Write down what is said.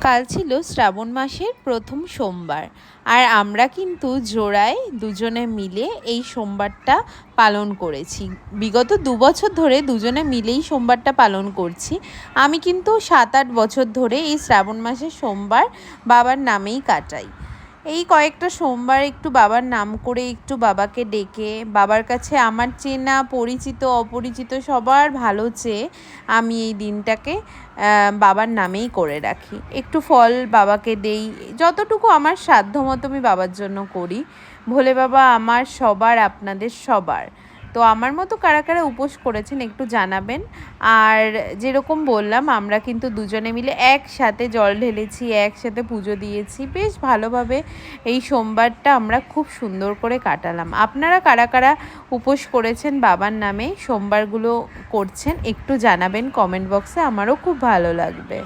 কাল ছিল শ্রাবণ মাসের প্রথম সোমবার, আর আমরা কিন্তু জোড়ায় দুজনে মিলে এই সোমবারটা পালন করেছি। বিগত 2 বছর ধরে দুজনে মিলেই সোমবারটা পালন করছি। আমি কিন্তু 7-8 বছর ধরে এই শ্রাবণ মাসের সোমবার বাবার নামেই কাটাই। এই কয়েকটা সোমবার একটু বাবার নাম করে, একটু বাবাকে ডেকে, বাবার কাছে আমার চেনা পরিচিত অপরিচিত সবার ভালো চেয়ে আমি এই দিনটাকে বাবার নামেই করে রাখি। একটু ফল বাবাকে দেই, যতটুকু আমার সাধ্যমতো আমি বাবার জন্য করি। ভোলে বাবা আমার সবার, আপনাদের সবার। তো আমার মতো কারা কারা উপোস করেছেন একটু জানাবেন। আর যেরকম বললাম, আমরা কিন্তু দুজনে মিলে একসাথে জল ঢেলেছি, একসাথে পুজো দিয়েছি, বেশ ভালোভাবে এই সোমবারটা আমরা খুব সুন্দর করে কাটালাম। আপনারা কারা কারা উপোস করেছেন বাবার নামে, সোমবারগুলো করছেন একটু জানাবেন কমেন্ট বক্সে, আমারও খুব ভালো লাগবে।